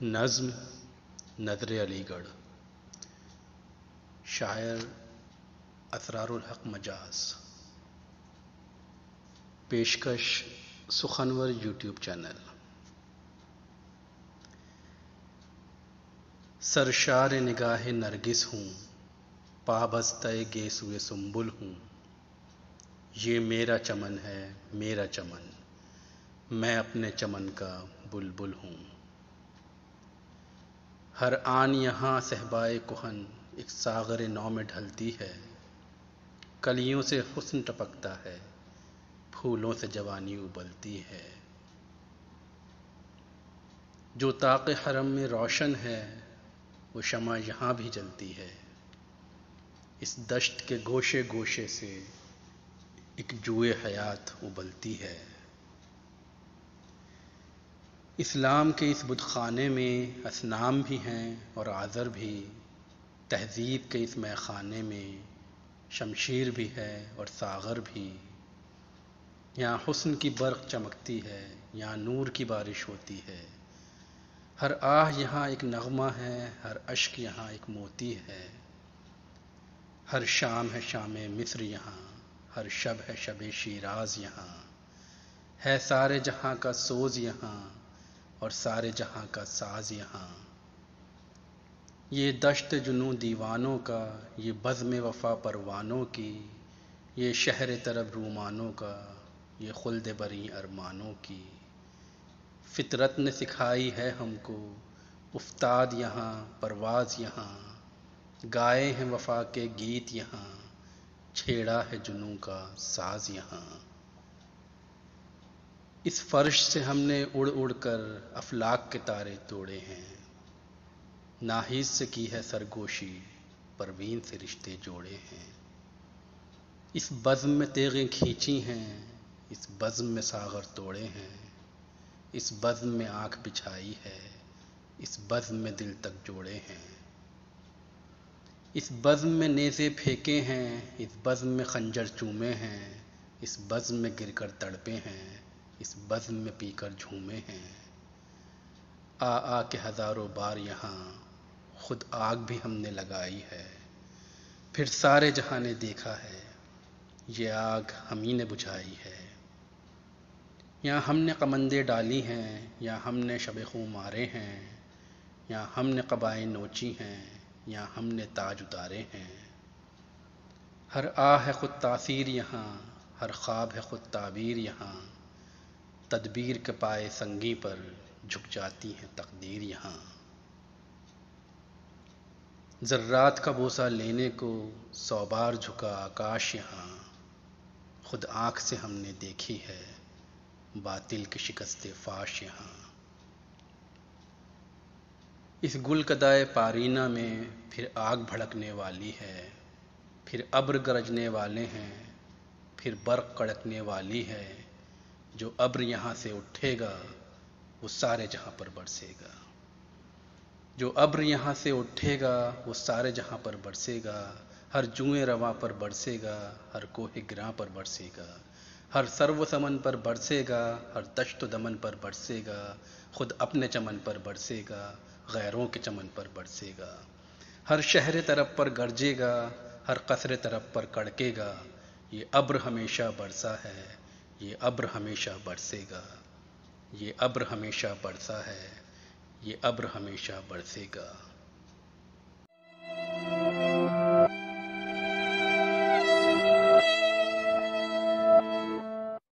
نظم نظر علی گڑھ، شاعر اسرار الحق مجاز، پیشکش سخنور یوٹیوب چینل۔ سرشار نگاہ نرگس ہوں، پابستہ گیسوئے سنبل ہوں، یہ میرا چمن ہے میرا چمن، میں اپنے چمن کا بلبل ہوں۔ ہر آن یہاں صہبائے کہن ایک ساغر نو میں ڈھلتی ہے، کلیوں سے حسن ٹپکتا ہے، پھولوں سے جوانی ابلتی ہے۔ جو طاق حرم میں روشن ہے، وہ شمع یہاں بھی جلتی ہے۔ اس دشت کے گوشے گوشے سے ایک جوئے حیات ابلتی ہے۔ اسلام کے اس بت خانے میں اصنام بھی ہیں اور عذر بھی، تہذیب کے اس مے خانے میں شمشیر بھی ہے اور ساغر بھی۔ یہاں حسن کی برق چمکتی ہے، یہاں نور کی بارش ہوتی ہے۔ ہر آہ یہاں ایک نغمہ ہے، ہر اشک یہاں ایک موتی ہے۔ ہر شام ہے شام مصر یہاں، ہر شب ہے شب شیراز یہاں، ہے سارے جہاں کا سوز یہاں اور سارے جہاں کا ساز یہاں۔ یہ دشت جنوں دیوانوں کا، یہ بزم وفا پروانوں کی، یہ شہر طرب رومانوں کا، یہ خلد بری ارمانوں کی۔ فطرت نے سکھائی ہے ہم کو افتاد یہاں پرواز یہاں، گائے ہیں وفا کے گیت یہاں، چھیڑا ہے جنوں کا ساز یہاں۔ اس فرش سے ہم نے اڑ اڑ کر افلاک کے تارے توڑے ہیں، ناہید سے کی ہے سرگوشی، پروین سے رشتے جوڑے ہیں۔ اس بزم میں تیغیں کھینچی ہیں، اس بزم میں ساغر توڑے ہیں، اس بزم میں آنکھ بچھائی ہے، اس بزم میں دل تک جوڑے ہیں۔ اس بزم میں نیزے پھینکے ہیں، اس بزم میں خنجر چومے ہیں، اس بزم میں گر کر تڑپے ہیں، اس بزم میں پی کر جھومے ہیں۔ آ آ کے ہزاروں بار یہاں خود آگ بھی ہم نے لگائی ہے، پھر سارے جہاں نے دیکھا ہے یہ آگ ہمیں نے بجھائی ہے۔ یہاں ہم نے کمندیں ڈالی ہیں، یہاں ہم نے شب خوں مارے ہیں، یہاں ہم نے قبائیں نوچی ہیں، یہاں ہم نے تاج اتارے ہیں۔ ہر آہ ہے خود تاثیر یہاں، ہر خواب ہے خود تعبیر یہاں، تدبیر کے پائے سنگی پر جھک جاتی ہے تقدیر یہاں۔ ذرات کا بوسہ لینے کو 100 بار جھکا آکاش یہاں، خود آنکھ سے ہم نے دیکھی ہے باطل کی شکست فاش یہاں۔ اس گل کدائے پارینہ میں پھر آگ بھڑکنے والی ہے، پھر ابر گرجنے والے ہیں، پھر برق کڑکنے والی ہے۔ جو ابر یہاں سے اٹھے گا وہ سارے جہاں پر برسے گا، جو ابر یہاں سے اٹھے گا وہ سارے جہاں پر برسے گا، ہر جوئیں رواں پر برسے گا، ہر کوہ گراں پر برسے گا، ہر سرو سمن پر برسے گا، ہر دشت و دمن پر برسے گا، خود اپنے چمن پر برسے گا، غیروں کے چمن پر برسے گا۔ ہر شہر طرف پر گرجے گا، ہر قصر طرف پر کڑکے گا، یہ ابر ہمیشہ برسا ہے، یہ ابر ہمیشہ برسے گا، یہ ابر ہمیشہ برسا ہے، یہ ابر ہمیشہ برسے گا۔